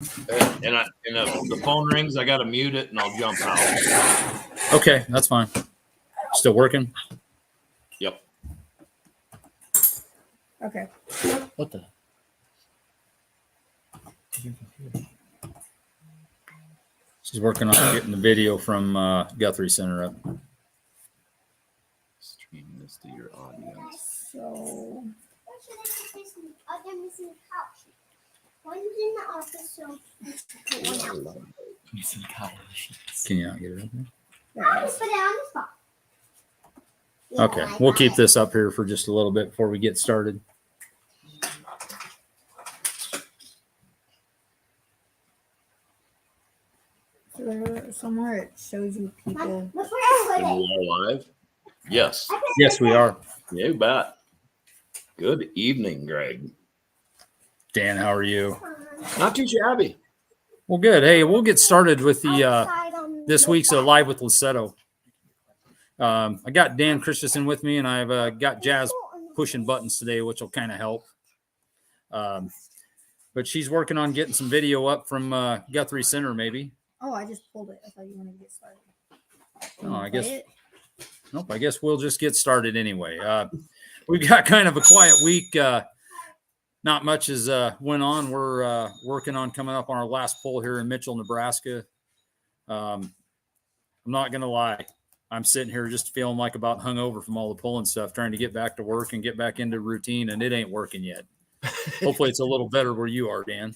And if the phone rings, I got to mute it and I'll jump out. Okay, that's fine. Still working? Yep. Okay. What the? She's working on getting the video from Guthrie Center up. Stream this to your audience. So. One's in the office, so Can you not get it up there? I'll just put it on the spot. Okay, we'll keep this up here for just a little bit before we get started. Somewhere it shows you people. Look where I put And it. we are live? Yes. Yes, we are. You bet. Good evening, Greg. Dan, how are you? Not too shabby. Well, good. Hey, we'll get started with the Outside on this the week's back. Live with Lussetto. I got Dan Christensen with me, and I've got Jazz pushing buttons today, which will kind of help. But she's working on getting some video up from Guthrie Center, maybe. Oh, I just pulled it. I thought you wanted to get started. Oh, I guess. Play it? Nope. I guess we'll just get started anyway. We've got kind of a quiet week. Not much has went on. We're working on coming up on our last poll here in Mitchell, Nebraska. I'm not going to lie. I'm sitting here just feeling like about hungover from all the pulling stuff, trying to get back to work and get back into routine, and it ain't working yet. Hopefully it's a little better where you are, Dan.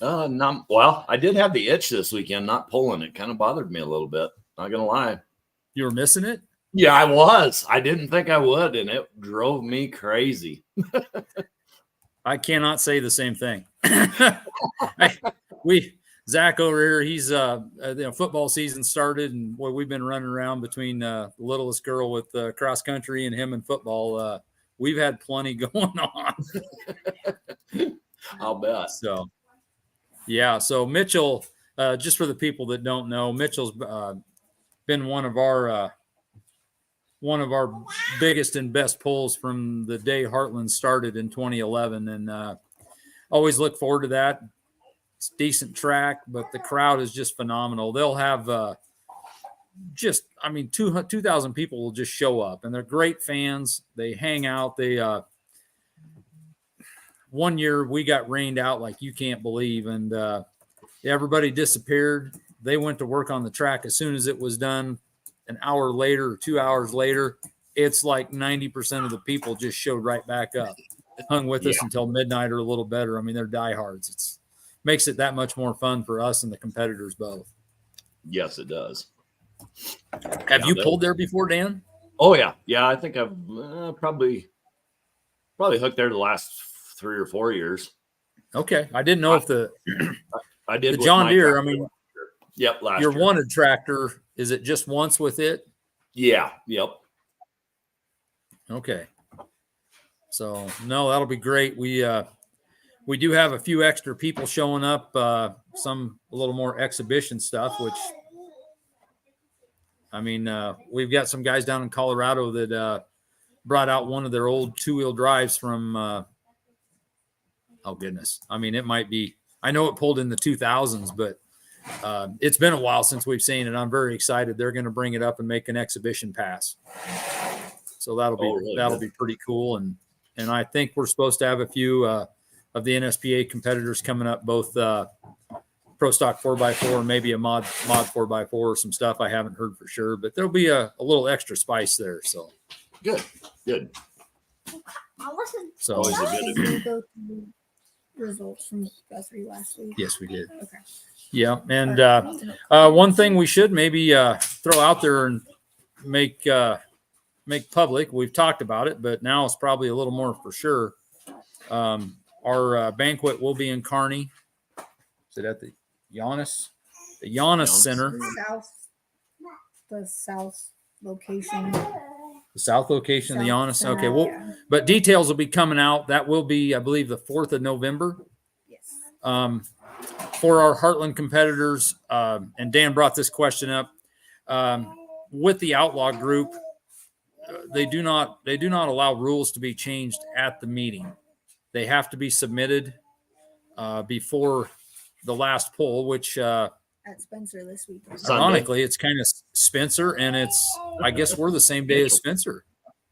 Well, I did have the itch this weekend, not pulling. It kind of bothered me a little bit. Not going to lie. You were missing it? Yeah, I was. I didn't think I would, and it drove me crazy. I cannot say the same thing. Zach over here, he's football season started, and boy, we've been running around between the littlest girl with cross country and him in football. We've had plenty going on. I'll bet. So, yeah. So Mitchell, just for the people that don't know, Mitchell's been one of our biggest and best pulls from the day Heartland started in 2011, and always look forward to that. It's a decent track, but the crowd is just phenomenal. They'll have 2,000 people will just show up, and they're great fans. They hang out. One year we got rained out like you can't believe, and everybody disappeared. They went to work on the track as soon as it was done. An hour later or 2 hours later, it's like 90% of the people just showed right back up, hung with us until midnight or a little better. I mean, they're diehards. It makes it that much more fun for us and the competitors both. Yes, it does. Have you pulled there before, Dan? Oh, yeah. Yeah, I think I've probably hooked there the last 3 or 4 years. Okay. I didn't know if I did the with John my Deere, tractor. I mean, Yep, last your year. wanted tractor, is it just once with it? Yeah, yep. Okay. So no, that'll be great. We do have a few extra people showing up, some a little more exhibition stuff, which I mean, we've got some guys down in Colorado that brought out one of their old 2-wheel drives from oh goodness. I mean, it might be, I know it pulled in the 2000s, but it's been a while since we've seen it. I'm very excited. They're going to bring it up and make an exhibition pass. So that'll be pretty cool. And I think we're supposed to have a few of the NSPA competitors coming up, both Pro Stock 4x4 and maybe a mod 4x4 or some stuff I haven't heard for sure, but there'll be a little extra spice there. So Good. I'll listen. So Always a Did good. you go through results from Guthrie last week? yes, we did. Okay. Yeah. And one thing we should maybe throw out there and make public, we've talked about it, but now it's probably a little more for sure. Our banquet will be in Kearney. Is it at the Giannis? The Giannis Center. The south location. The south location, the Giannis. Center, Okay, well, yeah. but details will be coming out. That will be, I believe, the 4th of November. Yes. For our Heartland competitors, and Dan brought this question up, with the Outlaw group, they do not allow rules to be changed at the meeting. They have to be submitted before the last pull, which At Spencer this weekend. Sunday. ironically, it's kind of Spencer, and I guess we're the same day as Spencer.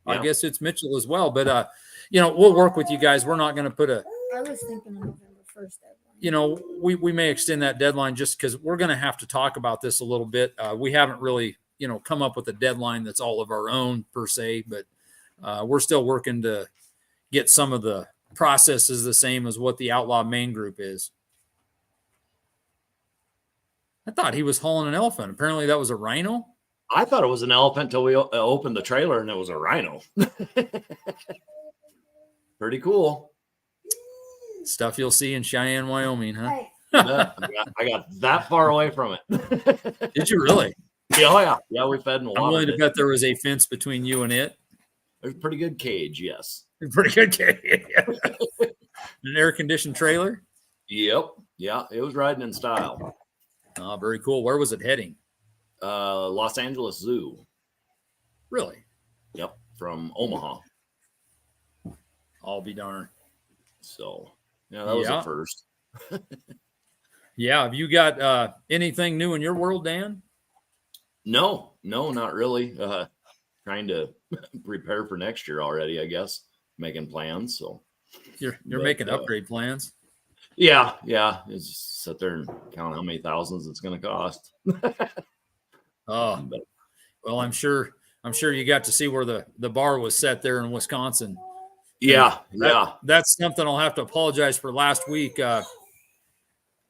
I Yeah. guess it's Mitchell as well. But we'll work with you guys. We're not going to put I was thinking of November 1st deadline. we may extend that deadline just because we're going to have to talk about this a little bit. We haven't really, come up with a deadline that's all of our own per se, but we're still working to get some of the processes the same as what the Outlaw main group is. I thought he was hauling an elephant. Apparently that was a rhino. I thought it was an elephant until we opened the trailer and it was a rhino. Pretty cool. Stuff you'll see in Cheyenne, Wyoming, huh? Hey, I got that far away from it. Did you really? Yeah, oh yeah. Yeah, we fed and I'm willing watered to it. bet there was a fence between you and it. There's a pretty good cage, yes. Pretty good game. An air-conditioned trailer. Yep. Yeah, it was riding in style. Oh, very cool. Where was it heading? Los Angeles Zoo. Really? Yep, from Omaha. I'll be darned. So, yeah, that was Yeah. a first. Yeah. Have you got anything new in your world, Dan? No, not really. Trying to prepare for next year already, I guess. Making plans. So, You're But, making upgrade plans. yeah. It's just sit there and count how many thousands it's going to cost. Oh, But, well, I'm sure you got to see where the bar was set there in Wisconsin. yeah. That's something I'll have to apologize for last week.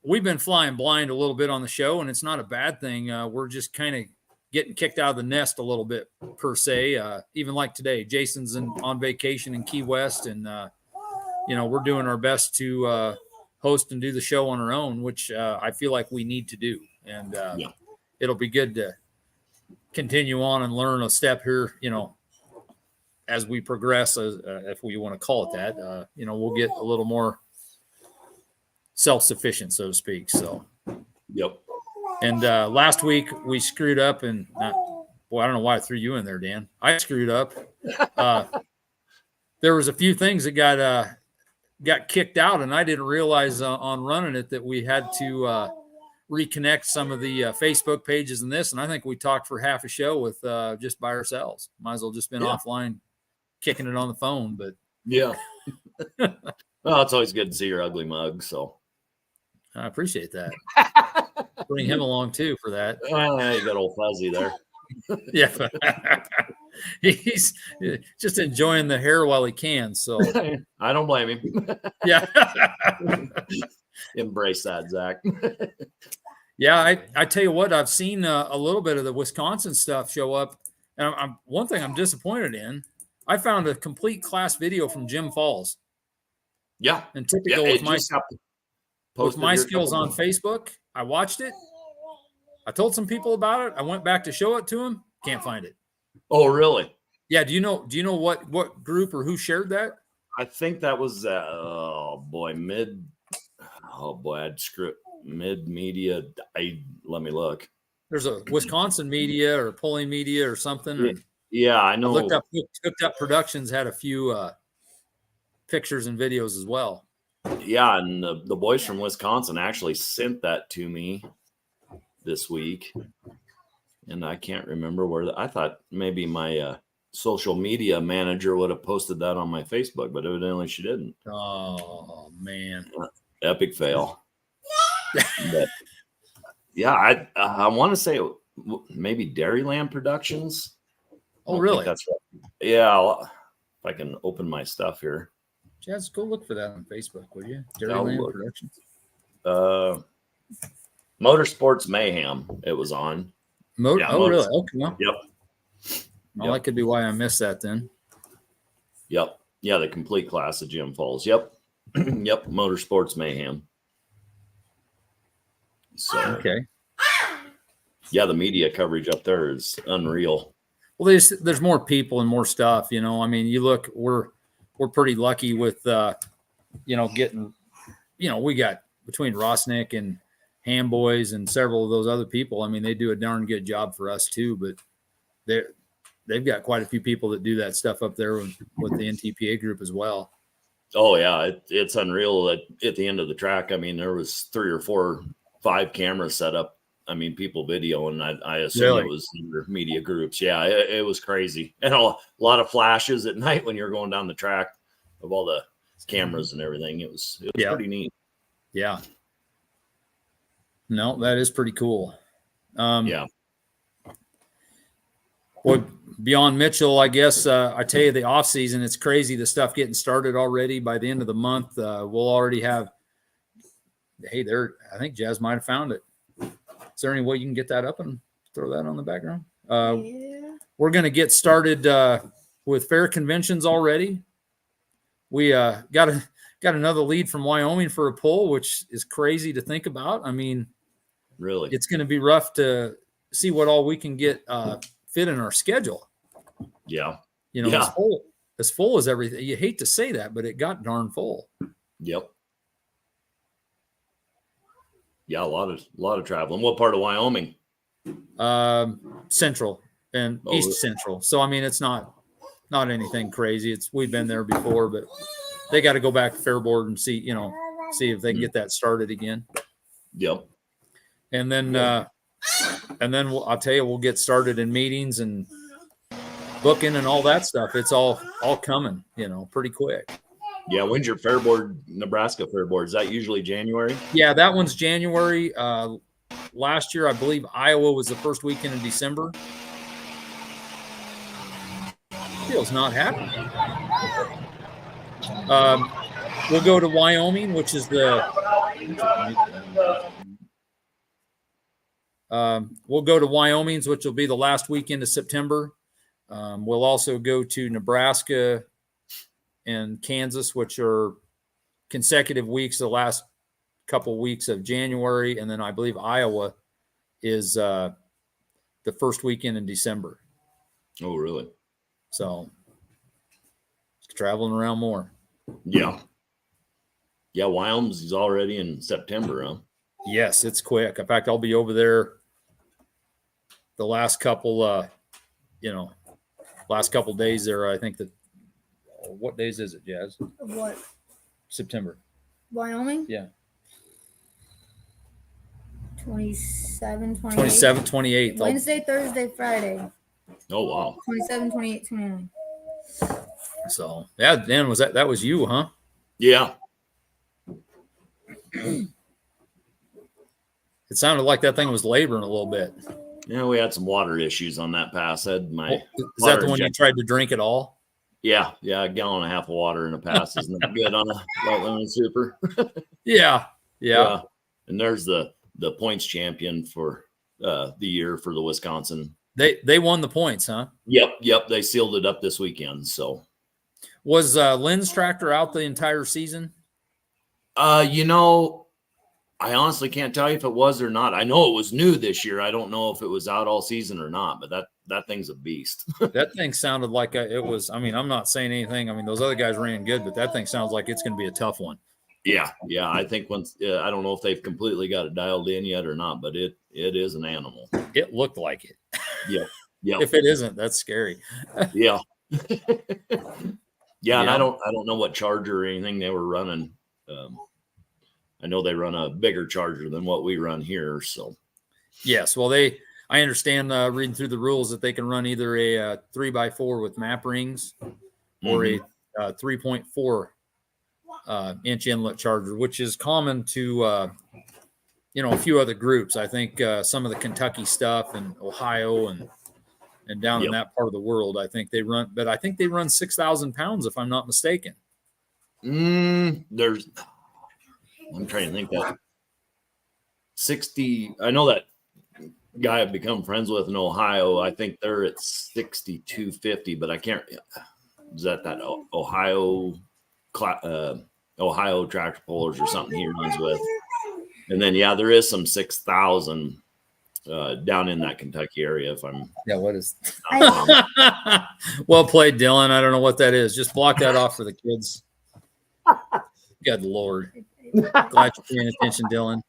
We've been flying blind a little bit on the show, and it's not a bad thing. We're just kind of getting kicked out of the nest a little bit per se. Even like today, Jason's on vacation in Key West, and we're doing our best to host and do the show on our own, which I feel like we need to do. And it'll be good to continue on and learn a step here, as we progress, if we want to call it that. We'll get a little more self-sufficient, so to speak. So, Yep. and last week we screwed up, and I don't know why I threw you in there, Dan. I screwed up. There was a few things that got kicked out, and I didn't realize on running it that we had to reconnect some of the Facebook pages and this. And I think we talked for half a show with just by ourselves. Might as well just been offline, kicking it on the phone. But Yeah. Well, it's always good to see your ugly mug. So, I appreciate that. Bring him along too for that. you got old Fuzzy there. Yeah. He's just enjoying the hair while he can. So I don't blame him. yeah. Embrace that, Zach. Yeah. I tell you what, I've seen a little bit of the Wisconsin stuff show up. And one thing I'm disappointed in, I found a complete class video from Jim Falls. Yeah. And typical it with my just got with posted my here a skills couple on Facebook, I watched it. I told some people about it. I went back to show it to them. Can't find it. Oh, really? Yeah. Do you know what group or who shared that? I think that was mid media. Let me look. There's a Wisconsin media or Pulling Media or something. Yeah, I I know. looked up Hooked Up Productions had a few pictures and videos as well. Yeah, and the boys from Wisconsin actually sent that to me this week, and I can't remember where. I thought maybe my social media manager would have posted that on my Facebook, but evidently she didn't. Oh man, Epic fail. But yeah, I want to say maybe Dairyland Productions. Oh, I think really? that's right. Yeah, if I can open my stuff here. Jazz, go look for that on Facebook, will you? I'll Dairyland look. Productions. Motorsports Mayhem. It was on. Yeah, really? Okay. Well, Yep. well, that could be why I missed that then. Yep. Yeah, the complete class of Jim Falls. Yep. Yep. Motorsports Mayhem. So Okay. yeah, the media coverage up there is unreal. Well, there's more people and more stuff. I mean, you look, we're pretty lucky with getting. We got between Rossnick and Ham Boys and several of those other people. I mean, they do a darn good job for us too. But they've got quite a few people that do that stuff up there with the NTPA group as well. Oh yeah, it's unreal at the end of the track. I mean, there was 3 or 4, 5 cameras set up. I mean, people videoing. I assume Really? it was your media groups. Yeah, it was crazy, and a lot of flashes at night when you're going down the track of all the cameras and everything. It was Yeah. pretty neat. Yeah. No, that is pretty cool. Yeah. Well, beyond Mitchell, I guess I tell you, the off season, it's crazy. The stuff getting started already. By the end of the month, we'll already have. Hey, there. I think Jazz might have found it. Is there any way you can get that up and throw that on the background? Yeah. We're going to get started with fair conventions already. We got another lead from Wyoming for a poll, which is crazy to think about. I mean, Really? it's going to be rough to see what all we can get fit in our schedule. Yeah. You know, Yeah. as full as everything. You hate to say that, but it got darn full. Yep. Yeah, a lot of traveling. What part of Wyoming? Central and East Central. So I mean, it's not anything crazy. We've been there before, but they got to go back to Fairboard and see if they can get that started again. Yep. And then I'll tell you, we'll get started in meetings and booking and all that stuff. It's all coming, pretty quick. Yeah. When's your Fairboard, Nebraska Fairboard? Is that usually January? Yeah, that one's January. Last year, I believe Iowa was the first weekend in December. Feels not happy. We'll go to Wyoming, which is we'll go to Wyoming's, which will be the last weekend of September. We'll also go to Nebraska and Kansas, which are consecutive weeks, the last couple weeks of January. And then I believe Iowa is the first weekend in December. Oh, really? So traveling around more. Yeah. Yeah, Wyoming's is already in September, huh? Yes, it's quick. In fact, I'll be over there the last couple days there. I think that what days is it, Jazz? Of what? September. Wyoming? Yeah. 27, 28. 27, 28. Wednesday, Thursday, Friday. Oh, wow. 27, 28, 29. So, yeah, Dan, that was you, huh? Yeah. It sounded like that thing was laboring a little bit. Yeah, we had some water issues on that pass. I had my Is that the one you tried to drink it all? Yeah, a gallon and a half of water in a pass is not good on a light lemon super. Yeah. And there's the points champion for the year for the Wisconsin. They won the points, huh? Yep. They sealed it up this weekend. So was Lynn's tractor out the entire season? I honestly can't tell you if it was or not. I know it was new this year. I don't know if it was out all season or not, but that thing's a beast. That thing sounded like it was. I mean, I'm not saying anything. I mean, those other guys ran good, but that thing sounds like it's going to be a tough one. Yeah. I think once I don't know if they've completely got it dialed in yet or not, but it is an animal. It looked like it. Yeah. If it isn't, that's scary. Yeah. Yeah, and I don't know what charger or anything they were running. I know they run a bigger charger than what we run here. So, yes. Well, I understand reading through the rules that they can run either a 3x4 with map rings or a 3.4 inch inlet charger, which is common to, a few other groups. I think some of the Kentucky stuff and Ohio and down in that part of the world, I think they run 6,000 pounds, if I'm not mistaken. I'm trying to think that 60. I know that guy I've become friends with in Ohio. I think they're at 6,250, but I can't. Is that Ohio tractor pullers or something he runs with? And then there is some 6,000 down in that Kentucky area. What is? Well played, Dylan. I don't know what that is. Just block that off for the kids. Good Lord. Glad you're paying attention, Dylan.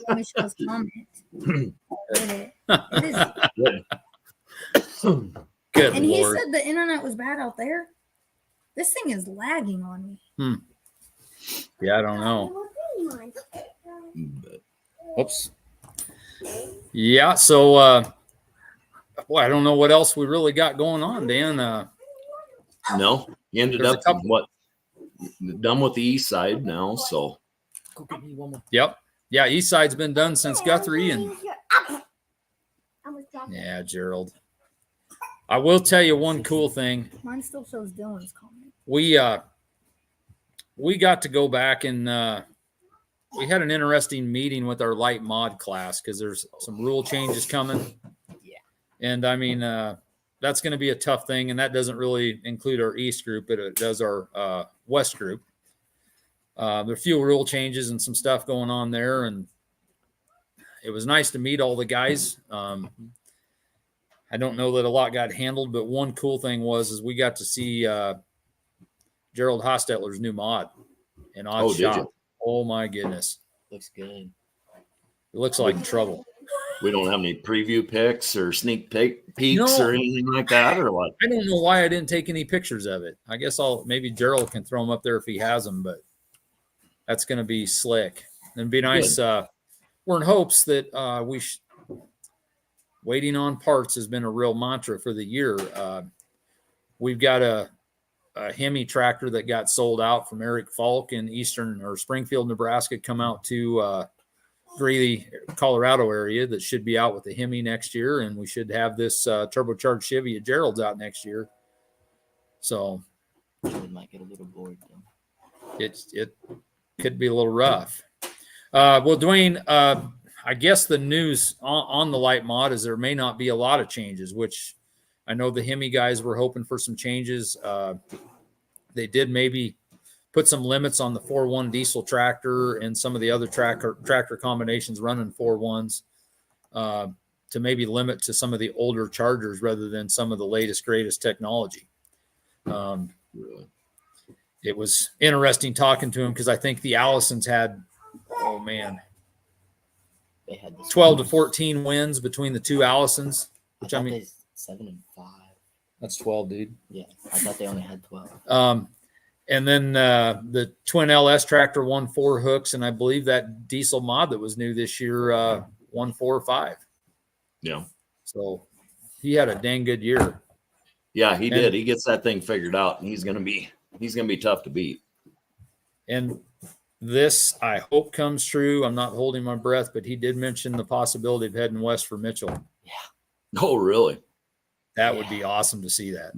Michelle's comment. It is. Good And Lord. he said the internet was bad out there. This thing is lagging on me. Yeah, I don't know. But Whoops. Yeah, so boy, I don't know what else we really got going on, Dan. no, he ended There's a up couple- done with the east side now. So Go get me one more. Yep. Yeah, East Side's been done since Guthrie, and yeah, Gerald. I will tell you one cool thing. Mine still shows Dylan's comment. We got to go back and we had an interesting meeting with our light mod class because there's some rule changes coming. Yeah. And I mean, that's going to be a tough thing. And that doesn't really include our East group, but it does our West group. There are a few rule changes and some stuff going on there. And it was nice to meet all the guys. I don't know that a lot got handled, but one cool thing is we got to see Gerald Hostetler's new mod in Odd did Shop. you? Oh my goodness. Looks good. It looks like trouble. we don't have any preview pics or sneak peeks No. or anything like that, or what? I don't know why I didn't take any pictures of it. I guess maybe Gerald can throw them up there if he has them, but that's going to be slick. It'd be nice. We're in hopes that waiting on parts has been a real mantra for the year. We've got a Hemi tractor that got sold out from Eric Falk in Eastern or Springfield, Nebraska, come out to Greeley, Colorado area that should be out with the Hemi next year. And we should have this turbocharged Chevy at Gerald's out next year. So We might get a little bored though. it could be a little rough. Well, Dwayne, I guess the news on the light mod is there may not be a lot of changes, which I know the Hemi guys were hoping for some changes. They did maybe put some limits on the 4.1 diesel tractor and some of the other tractor combinations running 4.1s to maybe limit to some of the older chargers rather than some of the latest, greatest technology. Really? It was interesting talking to him because I think the Allisons had, oh man, They had this 12 to 14 wins between the two Allisons, which I thought mean, they 7 and 5. that's 12, dude. Yeah, I thought they only had 12. And then the twin LS tractor won 4 hooks, and I believe that diesel mod that was new this year won 4 or 5. Yeah. So he had a dang good year. Yeah, he did. He gets that thing figured out, and he's gonna be tough to beat. And this, I hope, comes true. I'm not holding my breath, but he did mention the possibility of heading west for Mitchell. Oh, really? That would be awesome to see that.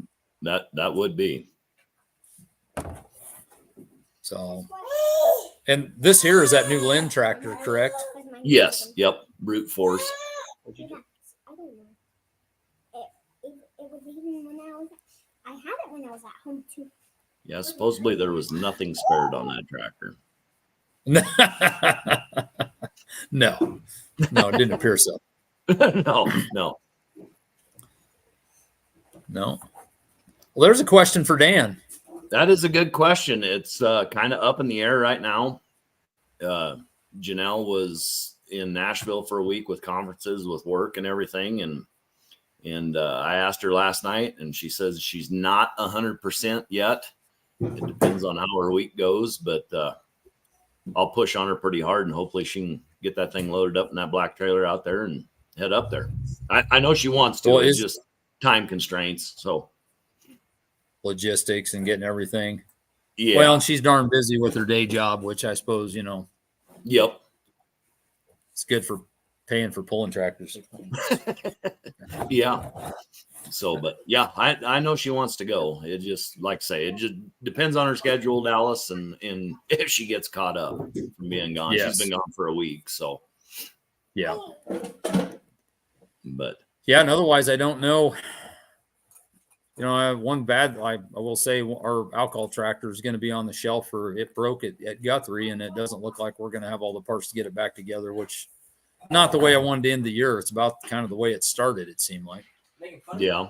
That would be. So, and this here is that new Lynn tractor, correct? Yes. Yep. Brute force. What'd you do? I don't know. It was even when I had it when I was at home too. Yeah. Supposedly there was nothing spared on that tractor. No, it didn't appear so. No. No. Well, there's a question for Dan. That is a good question. It's kind of up in the air right now. Janelle was in Nashville for a week with conferences, with work and everything. And I asked her last night, and she says she's not 100% yet. It depends on how her week goes, but I'll push on her pretty hard, and hopefully she can get that thing loaded up in that black trailer out there and head up there. I know she wants to. Well, it's just time constraints. So Logistics and getting everything. yeah. Well, and she's darn busy with her day job, which I suppose, Yep. it's good for paying for pulling tractors. Yeah. So, but yeah, I know she wants to go. It just, like I say, it just depends on her schedule, Dallas, and if she gets caught up from being gone. Yes. She's been gone for a week. So, Yeah. but Yeah. And otherwise, I don't know. I have one bad, I will say our alcohol tractor is going to be on the shelf for it broke at Guthrie, and it doesn't look like we're going to have all the parts to get it back together, which not the way I wanted to end the year. It's about kind of the way it started, it seemed like. yeah.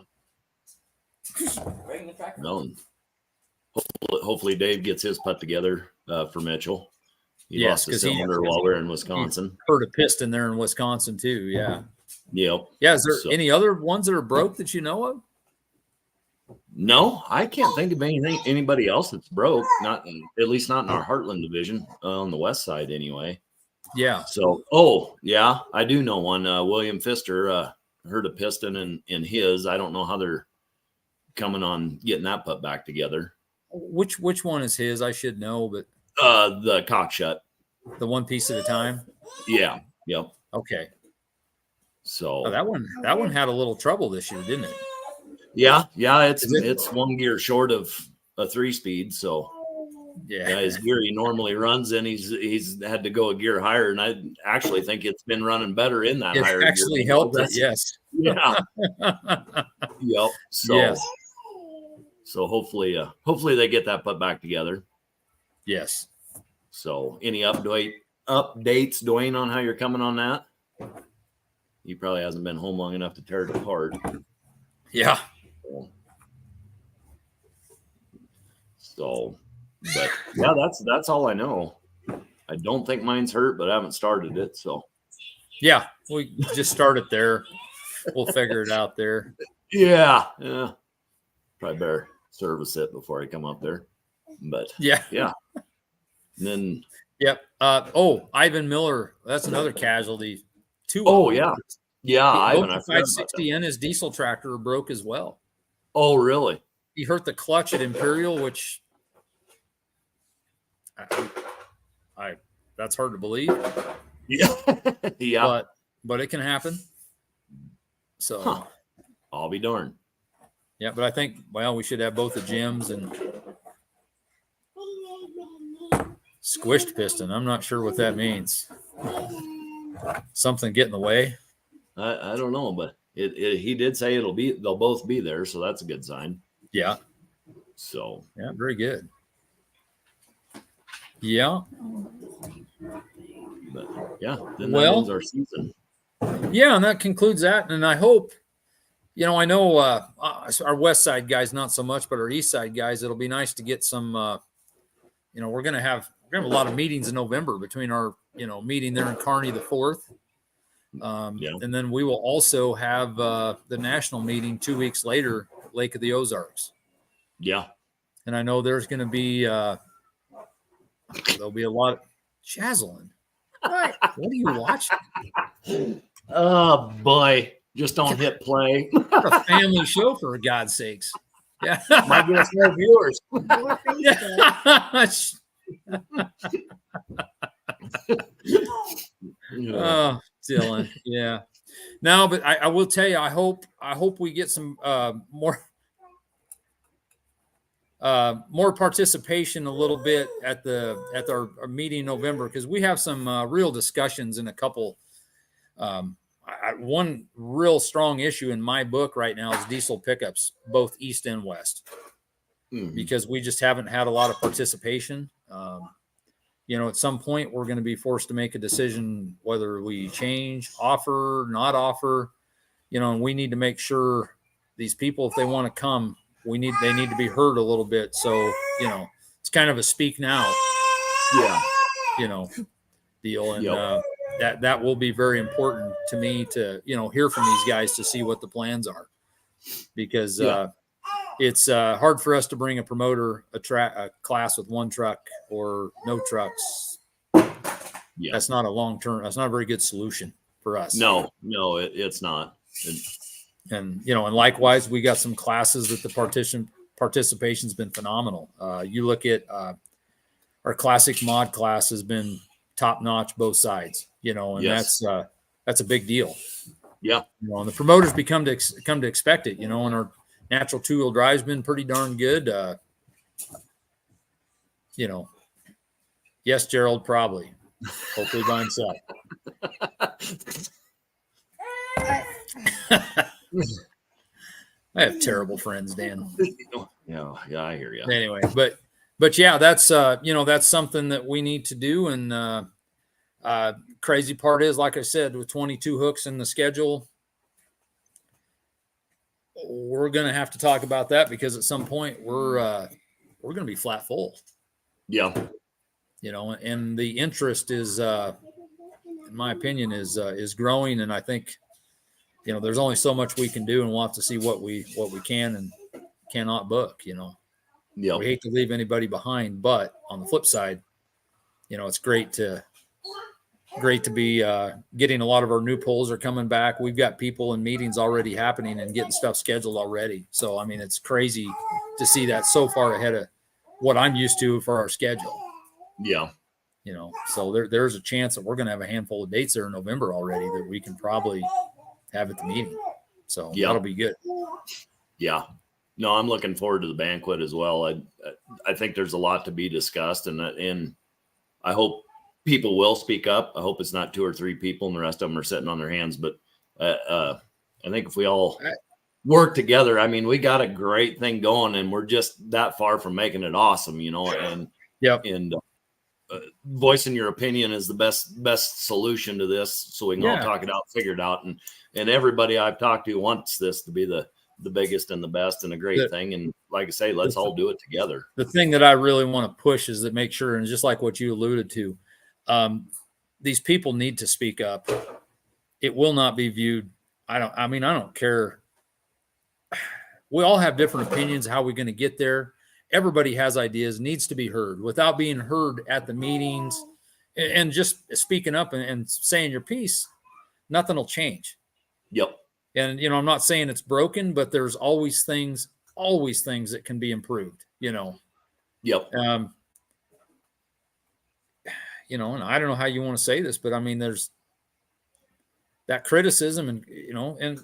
No. Hopefully Dave gets his putt together for Mitchell. He Yes, lost a 'cause he- cylinder while we're in Wisconsin. Heard a piston there in Wisconsin too. Yeah. Yep. Yeah. Is there So- any other ones that are broke that you know of? No, I can't think of anybody else that's broke. Not at least not in our Heartland division on the west side, anyway. Yeah. So, oh yeah, I do know one. William Pfister heard a piston in his. I don't know how they're coming on getting that put back together. Which one is his? I should know, but The cock shut. the one piece at a time. Yeah. Yep. Okay. So Oh, that one had a little trouble this year, didn't it? yeah, it's one gear short of a 3-speed. So yeah, his gear he normally runs in, he's had to go a gear higher, and I actually think it's been running better in that It higher actually gear. helped it, yes. Yeah. Yep. So Yes. so hopefully they get that put back together. Yes. So any updates, Dwayne, on how you're coming on that? He probably hasn't been home long enough to tear it apart. Yeah. So, but yeah, that's all I know. I don't think mine's hurt, but I haven't started it. So Yeah. We just start it there. We'll figure it out there. yeah. Probably better service it before I come up there. But Yeah. And then Yep. Ivan Miller. That's another casualty. Two. yeah. Ivan, I forgot about 560 and his diesel tractor broke as well. Oh, really? He hurt the clutch at Imperial, which I that's hard to believe. Yeah. Yeah. But it can happen. So I'll be darned. yeah, but I think we should have both the Jims and squished piston. I'm not sure what that means. Something get in the way. I don't know, but he did say they'll both be there, so that's a good sign. Yeah. So Yeah, very good. Yeah. but yeah, then that ends our season. Yeah, and that concludes that. And I hope, I know our west side guys not so much, but our east side guys, it'll be nice to get some. We're gonna have a lot of meetings in November between our meeting there in Kearney the 4th. And then we will also have the national meeting 2 weeks later, Lake of the Ozarks. Yeah. And I know there's going to be there'll be a lot of Jaslyn. What are you watching? Oh boy, just don't hit play. A family show, for God's sakes. Yeah. Might get us more viewers. Oh, Dylan. Yeah. No, but I will tell you, I hope we get some more participation a little bit at our meeting in November, because we have some real discussions in a couple. One real strong issue in my book right now is diesel pickups, both east and west, because we just haven't had a lot of participation. At some point we're going to be forced to make a decision whether we change, offer, not offer, and we need to make sure these people, if they want to come, they need to be heard a little bit. So, it's kind of a speak now, deal. And that will be very important to me to, hear from these guys to see what the plans are, because it's hard for us to bring a promoter, a class with one truck or no trucks. Yeah. That's not a very good solution for us. No, it's not. And likewise, we got some classes that the participation's been phenomenal. You look at our classic mod class has been top notch, both sides, and that's a big deal. Yeah. And the promoters come to expect it, and our natural 2-wheel drive's been pretty darn good. Yes, Gerald, probably. Hopefully by himself. I have terrible friends, Dan. Yeah, I hear you. Anyway, but yeah, that's that's something that we need to do. And crazy part is, like I said, with 22 hooks in the schedule, we're going to have to talk about that, because at some point we're going to be flat full. Yeah. And the interest is, in my opinion, is growing. And I think, there's only so much we can do, and we'll have to see what we can cannot book, you know. Yep. We hate to leave anybody behind, but on the flip side, you know, it's great to be getting a lot of our new polls are coming back. We've got people and meetings already happening and getting stuff scheduled already. So, I mean, it's crazy to see that so far ahead of what I'm used to for our schedule. Yeah. You know, so there's a chance that we're going to have a handful of dates there in November already that we can probably have at the meeting. So that'll be good. Yeah. No, I'm looking forward to the banquet as well. I think there's a lot to be discussed, and I hope people will speak up. I hope it's not 2 or 3 people and the rest of them are sitting on their hands. But I think if we all work together, I mean, we got a great thing going, and we're just that far from making it awesome, you know. And voicing your opinion is the best solution to this, so we can all talk it out, figure it out, and everybody I've talked to wants this to be the biggest and the best and a great thing. And like I say, let's all do it together. The thing that I really want to push is to make sure, and just like what you alluded to, these people need to speak up. It will not be viewed. I don't care. We all have different opinions how we're going to get there. Everybody has ideas, needs to be heard. Without being heard at the meetings and just speaking up and saying your piece, nothing will change. Yep. And, you know, I'm not saying it's broken, but there's always things that can be improved, you know. Yep. You know, and I don't know how you want to say this, but I mean, there's that criticism and, you know, and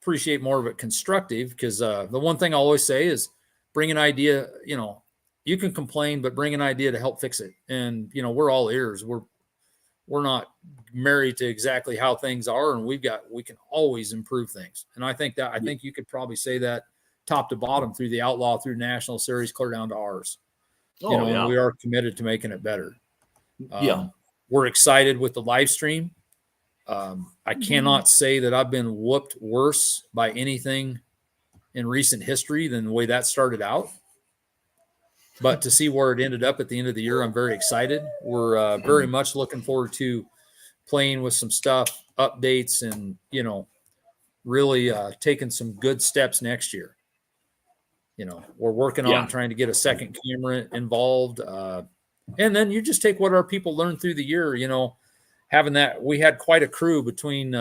appreciate more of it constructive, because the one thing I always say is bring an idea. You know, you can complain, but bring an idea to help fix it. And, you know, we're all ears. We're not married to exactly how things are, and we can always improve things. And I think you could probably say that top to bottom through the Outlaw, through National Series, clear down to ours. And we are committed to making it better. We're excited with the live stream. I cannot say that I've been whooped worse by anything in recent history than the way that started out. But to see where it ended up at the end of the year, I'm very excited. We're very much looking forward to playing with some stuff, updates, and, you know, really taking some good steps next year. You know, we're working on trying to get a second camera involved. And then you just take what our people learned through the year, you know, having that. We had quite a crew between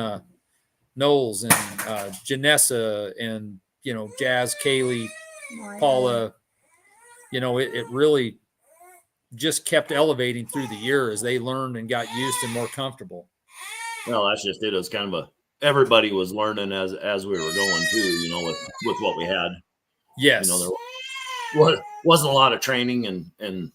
Knowles and Janessa and, you know, Jazz, Kaylee, Paula. You know, it really just kept elevating through the year as they learned and got used and more comfortable. Well, that's just it. It was kind of everybody was learning as we were going too, you know, with what we had. Yes. You know, there wasn't a lot of training and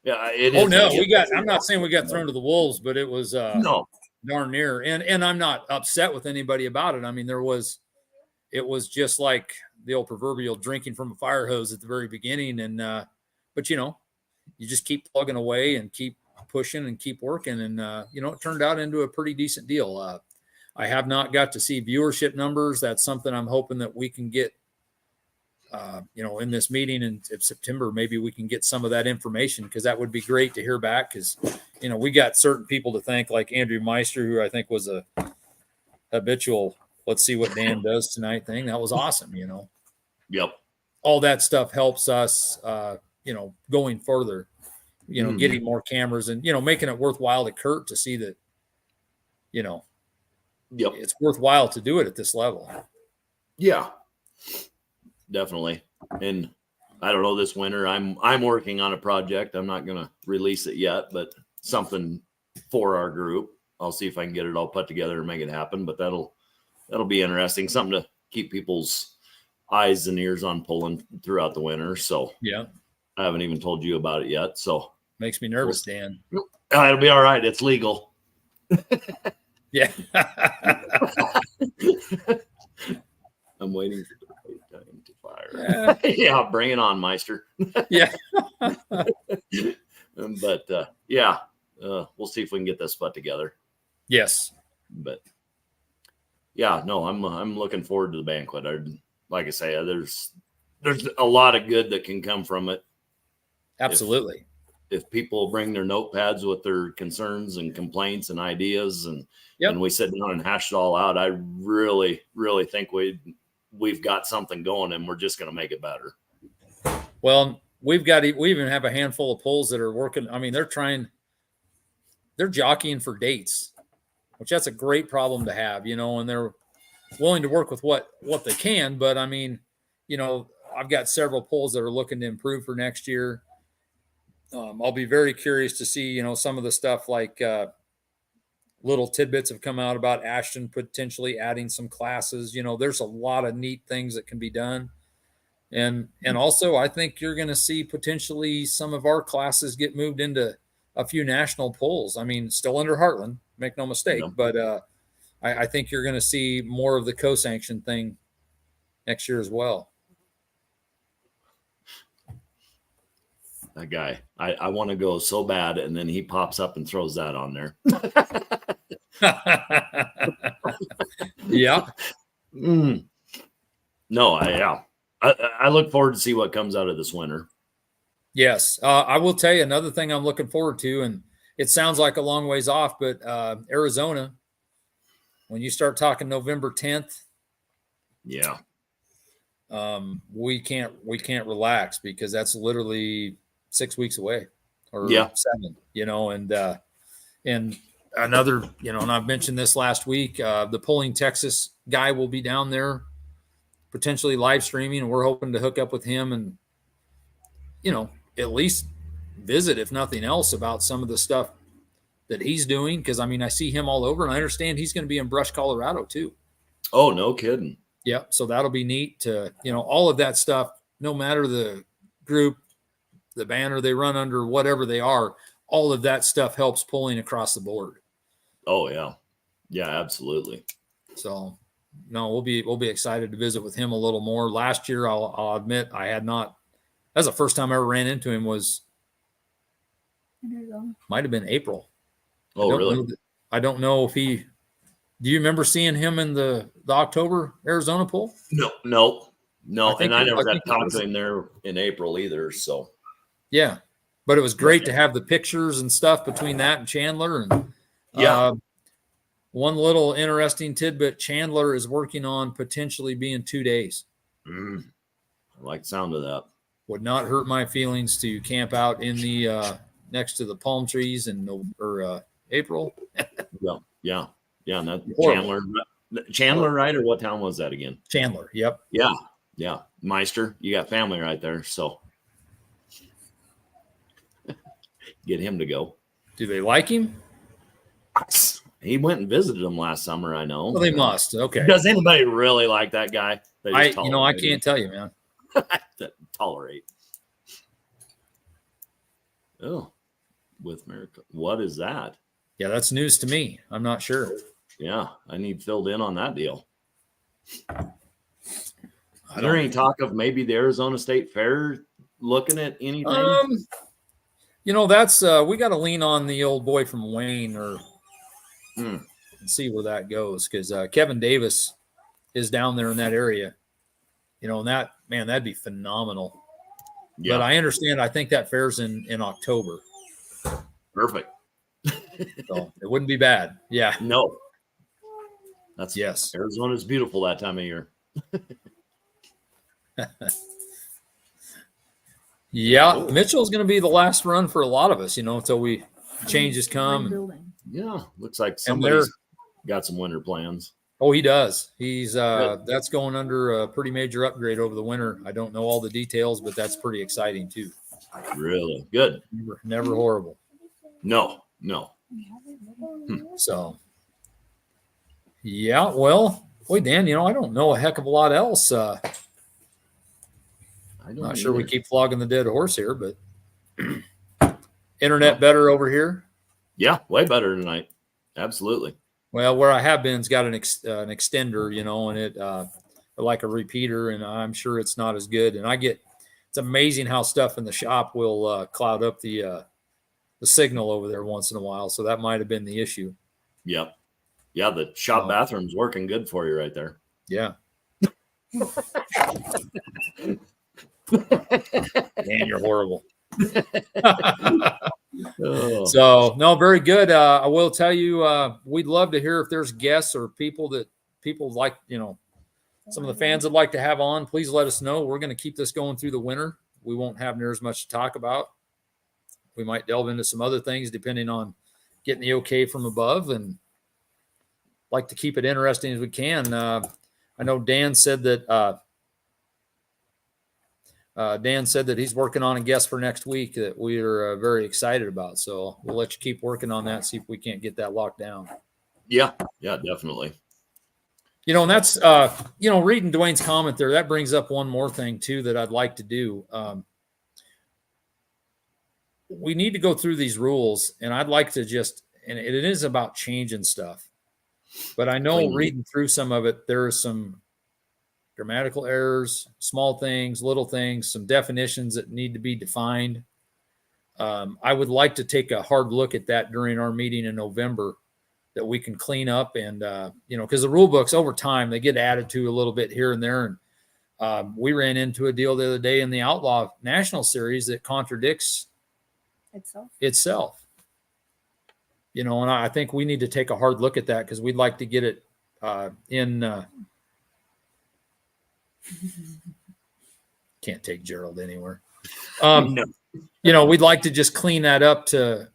yeah, it is. Oh no, I'm not saying we got thrown to the wolves, but it was darn near. And I'm not upset with anybody about it. I mean, it was just like the old proverbial drinking from a fire hose at the very beginning. And, but you know, you just keep plugging away and keep pushing and keep working. And, you know, it turned out into a pretty decent deal. I have not got to see viewership numbers. That's something I'm hoping that we can get, you know, in this meeting in September. Maybe we can get some of that information, because that would be great to hear back. Because, you know, we got certain people to thank, like Andrew Meister, who I think was a habitual let's see what Dan does tonight thing. That was awesome, you know. Yep. All that stuff helps us, you know, going further, you know, getting more cameras and, you know, making it worthwhile to Kurt to see that, you know, it's worthwhile to do it at this level. Yeah, definitely. And I don't know, this winter I'm working on a project. I'm not going to release it yet, but something for our group. I'll see if I can get it all put together and make it happen, but that'll be interesting. Something to keep people's eyes and ears on pulling throughout the winter. So yeah, I haven't even told you about it yet. So makes me nervous, Dan. It'll be all right. It's legal. Yeah. I'm waiting for the time to fire. Yeah, bring it on, Meister. Yeah. But yeah, we'll see if we can get this put together. Yes. But yeah, no, I'm looking forward to the banquet. Like I say, there's a lot of good that can come from it. Absolutely. If people bring their notepads with their concerns and complaints and ideas and we sit down and hash it all out, I really, really think we'd we've got something going and we're just going to make it better. Well, we even have a handful of pulls that are working. I mean, they're jockeying for dates, which that's a great problem to have, and they're willing to work with what they can. But I mean, I've got several pulls that are looking to improve for next year. I'll be very curious to see, some of the stuff like little tidbits have come out about Ashton potentially adding some classes. There's a lot of neat things that can be done. And also I think you're going to see potentially some of our classes get moved into a few national pulls. I mean, still under Heartland, make no mistake, but I think you're going to see more of the co-sanction thing next year as well. That guy, I want to go so bad, and then he pops up and throws that on there. Yeah. No, I look forward to see what comes out of this winter. Yes. I will tell you another thing I'm looking forward to, and it sounds like a long ways off, but Arizona, when you start talking November 10th, yeah, we can't relax, because that's literally 6 weeks away, or 7, and another, and I've mentioned this last week, the Pulling Texas guy will be down there potentially live streaming, and we're hoping to hook up with him and, at least visit, if nothing else, about some of the stuff that he's doing. Cause I mean, I see him all over, and I understand he's going to be in Brush, Colorado too. Oh, no kidding. Yep. So that'll be neat to, all of that stuff, no matter the group, the banner they run under, whatever they are, all of that stuff helps pulling across the board. Oh yeah. Yeah, absolutely. So no, we'll be excited to visit with him a little more. Last year, I'll admit, I had not, that's the first time I ever ran into him, might've been April. Oh, really? I don't know if do you remember seeing him in the October Arizona pull? No. And I never got to talk to him there in April either. So yeah, but it was great to have the pictures and stuff between that and Chandler. And one little interesting tidbit, Chandler is working on potentially being 2 days. I like the sound of that. Would not hurt my feelings to camp out in the next to the palm trees in April. Yeah. And that Chandler, right? Or what town was that again? Chandler. Yep. Yeah. Meister, you got family right there. So get him to go. Do they like him? He went and visited him last summer. I know. Well, they must. Okay. Does anybody really like that guy? I can't tell you, man. Tolerate. Oh, with America. What is that? Yeah, that's news to me. I'm not sure. Yeah, I need filled in on that deal. Is there any talk of maybe the Arizona State Fair looking at anything? That's we got to lean on the old boy from Wayne and see where that goes, because Kevin Davis is down there in that area. And that'd be phenomenal. Yeah. But I understand. I think that fair's in October. Perfect. So it wouldn't be bad. Yeah. No. Yes. Arizona's beautiful that time of year. Yeah. Mitchell's going to be the last run for a lot of us, until changes come. Yeah. Looks like somebody's got some winter plans. Oh, he does. He's that's going under a pretty major upgrade over the winter. I don't know all the details, but that's pretty exciting too. Really good. Never horrible. No. So, yeah. Well, boy, Dan, I don't know a heck of a lot else. I'm not sure we keep flogging the dead horse here, but internet better over here. Yeah, way better tonight. Absolutely. Well, where I have been's got an extender, and it like a repeater, and I'm sure it's not as good. And it's amazing how stuff in the shop will cloud up the signal over there once in a while. So that might have been the issue. Yep. Yeah, the shop bathroom's working good for you right there. Yeah. Man, you're horrible. So no, very good. I will tell you, we'd love to hear if there's guests or people like, some of the fans would like to have on, please let us know. We're going to keep this going through the winter. We won't have near as much to talk about. We might delve into some other things depending on getting the okay from above, and like to keep it interesting as we can. I know Dan said that he's working on a guest for next week that we are very excited about. So we'll let you keep working on that, see if we can't get that locked down. Yeah, definitely. And that's, reading Dwayne's comment there, that brings up one more thing too that I'd like to do. We need to go through these rules, and I'd like to and it is about changing stuff. But I know reading through some of it, there are some grammatical errors, small things, little things, some definitions that need to be defined. I would like to take a hard look at that during our meeting in November, that we can clean up. And, because the rule books over time, they get added to a little bit here and there. And we ran into a deal the other day in the Outlaw National Series that contradicts itself. And I think we need to take a hard look at that, because we'd like to get it in. Can't take Gerald anywhere. No. We'd like to just clean that up to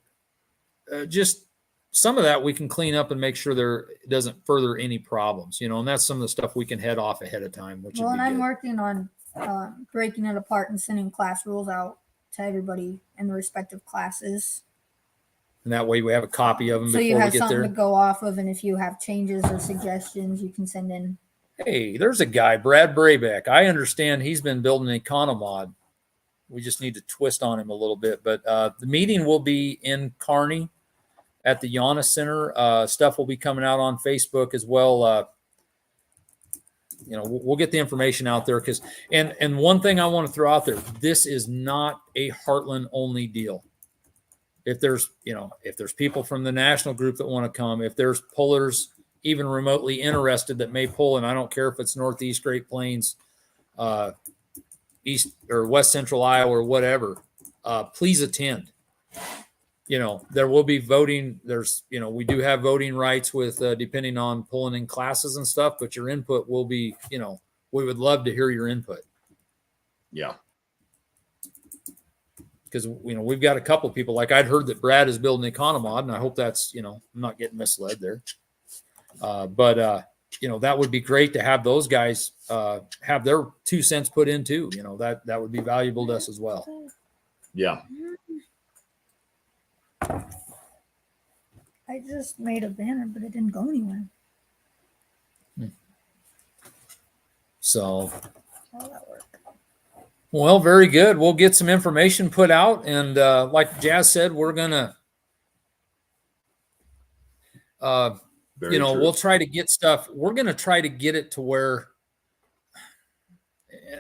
just some of that we can clean up and make sure there doesn't further any problems, and that's some of the stuff we can head off ahead of time. I'm working on breaking it apart and sending class rules out to everybody in the respective classes. And that way we have a copy of them so before you have we get something there. to go off of, and if you have changes or suggestions, you can send in. Hey, there's a guy, Brad Braybeck. I understand he's been building an Economod. We just need to twist on him a little bit. But the meeting will be in Kearney at the Yana Center. Stuff will be coming out on Facebook as well. We'll get the information out there, and one thing I want to throw out there, this is not a Heartland only deal. If there's people from the national group that want to come, if there's pullers even remotely interested that may pull, and I don't care if it's Northeast Great Plains, East or West Central Iowa or whatever, please attend. There will be voting. We do have voting rights with, depending on pulling in classes and stuff, but your input will be, we would love to hear your input. Yeah. Because, we've got a couple people, like I'd heard that Brad is building Economod, and I hope that's, I'm not getting misled there. But that would be great to have those guys have their 2 cents put in too. That would be valuable to us as well. Yeah. I just made a banner, but it didn't go anywhere. So, How will that work? well, very good. We'll get some information put out, and like Jazz said, we're gonna, Very true. we'll try to get stuff. We're gonna try to get it to where,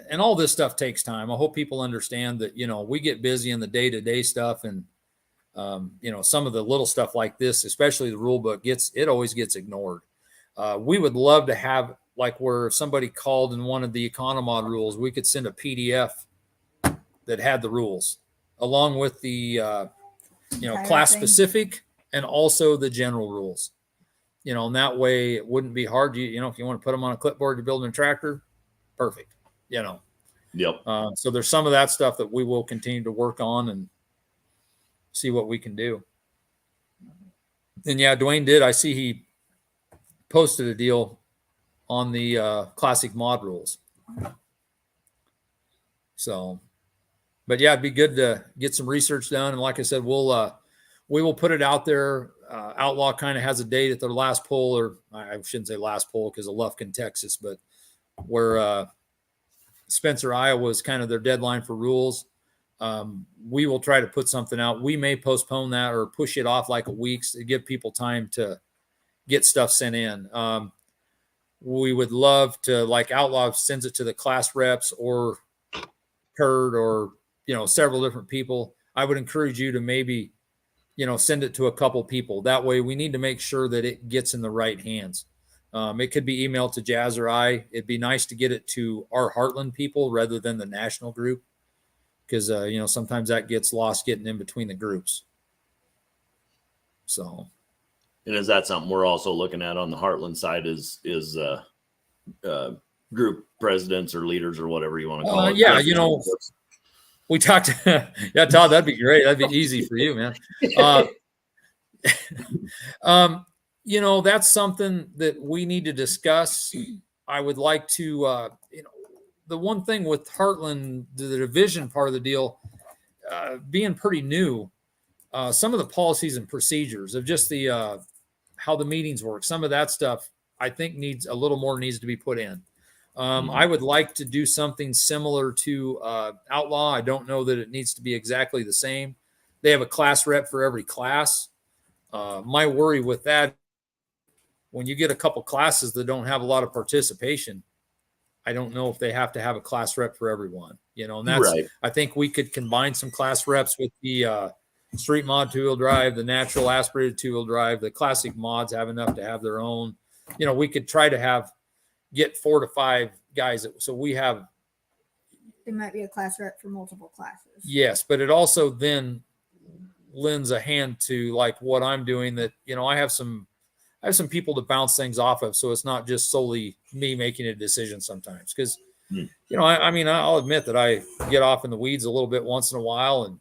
and all this stuff takes time. I hope people understand that we get busy in the day-to-day stuff, and some of the little stuff like this, especially the rule book, always gets ignored. We would love to have, like, where somebody called and wanted the Economod rules, we could send a PDF that had the rules along with the class specific and also the general rules. And that way it wouldn't be hard. If you want to put them on a clipboard, you're building a tractor, perfect. Yep. So there's some of that stuff that we will continue to work on and see what we can do. And yeah, Dwayne did. I see he posted a deal on the classic mod rules. So, but yeah, it'd be good to get some research done. And like I said, we will put it out there. Outlaw kind of has a date at their last poll, or I shouldn't say last poll because of Lufkin, Texas, but where Spencer, Iowa is kind of their deadline for rules. We will try to put something out. We may postpone that or push it off like a week to give people time to get stuff sent in. We would love to, like Outlaw sends it to the class reps or Kurt or, several different people. I would encourage you to maybe, send it to a couple people. That way we need to make sure that it gets in the right hands. It could be emailed to Jazz or I. It'd be nice to get it to our Heartland people rather than the national group. Because, sometimes that gets lost getting in between the groups. So. And is that something we're also looking at on the Heartland side is group presidents or leaders or whatever you want to call it. Yeah, we talked. Yeah, Todd, that'd be great. That'd be easy for you, man. That's something that we need to discuss. I would like to, the one thing with Heartland, the division part of the deal, being pretty new, some of the policies and procedures of just the how the meetings work, some of that stuff, I think needs to be put in. I would like to do something similar to Outlaw. I don't know that it needs to be exactly the same. They have a class rep for every class. My worry with that, when you get a couple classes that don't have a lot of participation, I don't know if they have to have a class rep for everyone, and that's, right. I think we could combine some class reps with the street mod 2-wheel drive, the natural aspirated 2-wheel drive, the classic mods have enough to have their own. We could try to get 4 to 5 guys. So we have. There might be a class rep for multiple classes. Yes, but it also then lends a hand to like what I'm doing, that, I have some people to bounce things off of. So it's not just solely me making a decision sometimes. Cause I'll admit that I get off in the weeds a little bit once in a while, and,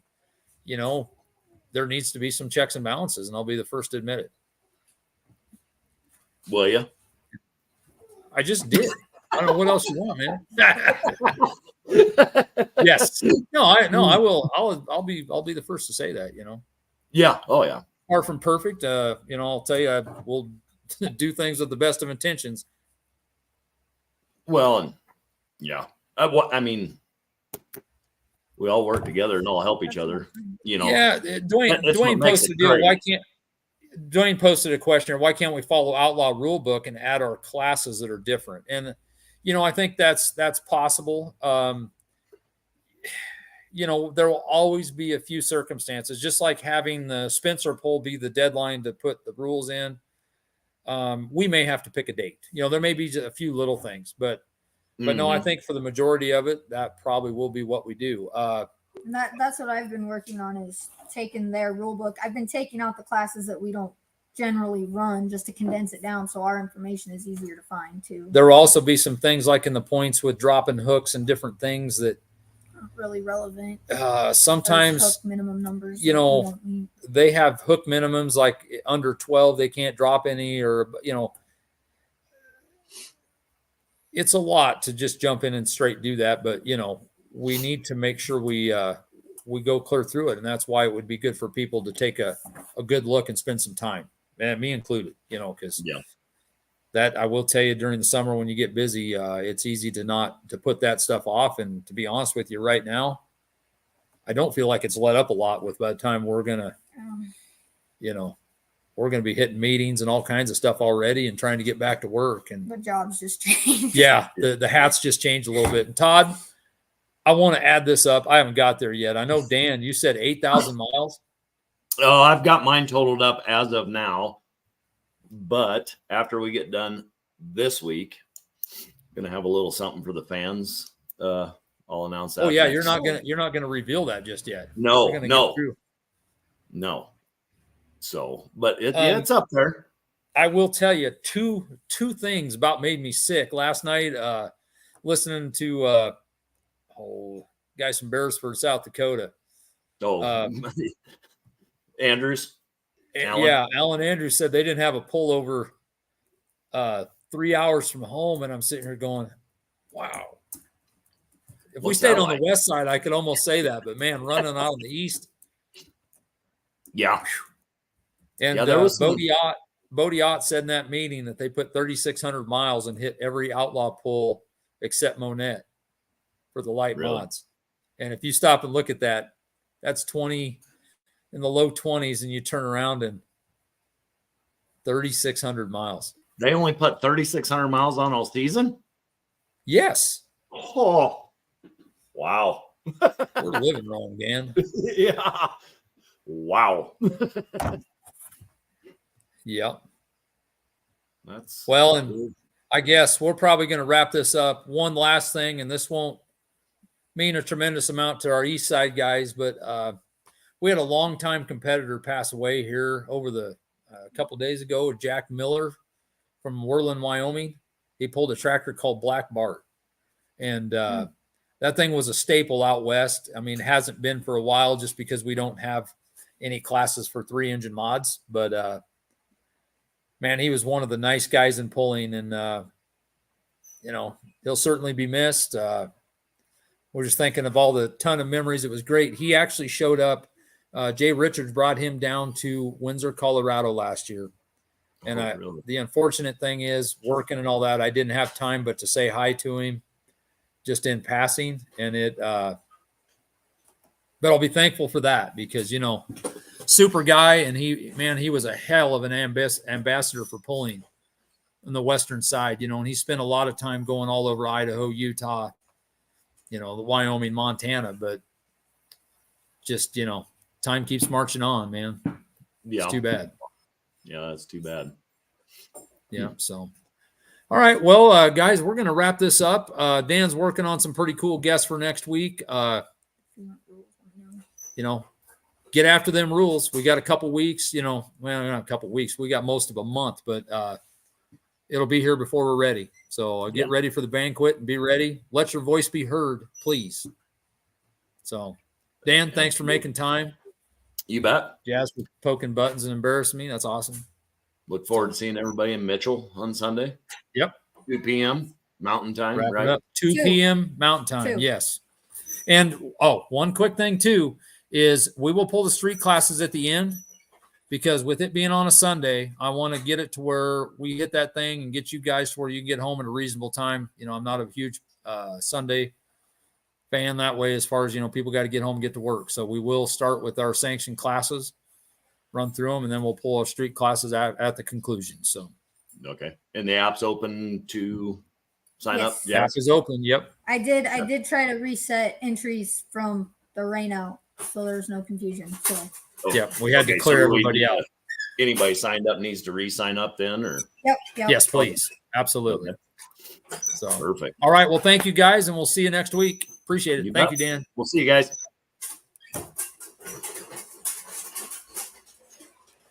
there needs to be some checks and balances, and I'll be the first to admit it. Will you? I just did. I don't know what else you want, man. Yes. No, I will. I'll be the first to say that, Yeah. Oh yeah. Far from perfect. I'll tell you, I will do things with the best of intentions. Well, and yeah. We all work together and all help each other, Yeah. Dwayne posted a deal. Dwayne posted a question, why can't we follow Outlaw Rulebook and add our classes that are different? And, I think that's possible. There will always be a few circumstances, just like having the Spencer poll be the deadline to put the rules in. We may have to pick a date. There may be a few little things, but no, I think for the majority of it, that probably will be what we do. And that's what I've been working on, is taking their rule book. I've been taking out the classes that we don't generally run, just to condense it down so our information is easier to find too. There will also be some things like in the points with dropping hooks and different things that aren't really relevant. Sometimes hook minimum numbers, they have hook minimums, like under 12 they can't drop any, or it's a lot to just jump in and straight do that. But we need to make sure we go clear through it, and that's why it would be good for people to take a good look and spend some time, and me included, because that, I will tell you, during the summer when you get busy, it's easy to put that stuff off. And to be honest with you, right now, I don't feel like it's let up a lot with, by the time we're gonna we're going to be hitting meetings and all kinds of stuff already, and trying to get back to work. And the jobs just changed. Yeah, the hats just changed a little bit. And Todd, I want to add this up. I haven't got there yet. I know, Dan, you said 8,000 miles. Oh, I've got mine totaled up as of now. But after we get done this week, I'm gonna have a little something for the fans. I'll announce that. Oh yeah, you're not gonna reveal that just yet. No. So, but it's up there. I will tell you two things about made me sick last night. Listening to guys from Beresford, South Dakota. Andrews. Alan Andrews said they didn't have a pullover 3 hours from home, and I'm sitting here going, wow. If we stayed on the west side, I could almost say that, but man, running out on the east. Yeah. And Bodiot said in that meeting that they put 3,600 miles and hit every outlaw pull except Monette for the light mods. And if you stop and look at that, that's 20 in the low 20s, and you turn around and 3,600 miles. They only put 3,600 miles on all season? Yes. Oh, wow. We're living wrong, Dan. Yeah. Wow. Yep. That's well, and I guess we're probably going to wrap this up. One last thing, and this won't mean a tremendous amount to our East Side guys, but we had a longtime competitor pass away here over a couple days ago, Jack Miller from Worland, Wyoming. he pulled a tractor called Black Bart. And that thing was a staple out west. I mean, it hasn't been for a while just because we don't have any classes for 3-engine mods. But, man, he was one of the nice guys in pulling. And, you know, he'll certainly be missed. We're just thinking of all the ton of memories. It was great. He actually showed up. Jay Richards brought him down to Windsor, Colorado last year. And Really? the unfortunate thing is working and all that, I didn't have time but to say hi to him just in passing. And but I'll be thankful for that because, you know, super guy. And he was a hell of an ambassador for pulling on the Western side, you know, and he spent a lot of time going all over Idaho, Utah, you know, the Wyoming, Montana, but just, you know, time keeps marching on, man. Yeah. It's too bad. Yeah, that's too bad. Yeah. So, all right. Well, guys, we're going to wrap this up. Dan's working on some pretty cool guests for next week. You know, get after them rules. We got a couple weeks, you know, well, not a couple weeks. We got most of a month, but it'll be here before we're ready. So get ready for the banquet and be ready. Let your voice be heard, please. So, Dan, thanks for making time. You bet. Jazz for poking buttons and embarrassing me. That's awesome. Look forward to seeing everybody in Mitchell on Sunday. Yep. 2 p.m. Mountain Time, Wrap it right? up. 2 p.m. Mountain Time. 2. Yes. And one quick thing too is we will pull the street classes at the end because with it being on a Sunday, I want to get it to where we hit that thing and get you guys to where you can get home at a reasonable time. You know, I'm not a huge Sunday fan that way as far as, you know, people got to get home and get to work. So we will start with our sanctioned classes, run through them, and then we'll pull our street classes at the conclusion. So. Okay. And the app's open to sign up? Yes. Yeah. App is open. Yep. I did try to reset entries from the rain out, so there's no confusion. So Oh, Yep. We had to okay, clear so we everybody need out. Anybody signed up needs to re-sign up then, or? yep. Yes, please. Absolutely. Okay. So, Perfect. all right. Well, thank you guys, and we'll see you next week. Appreciate it. You Thank bet. you, Dan. We'll see you guys.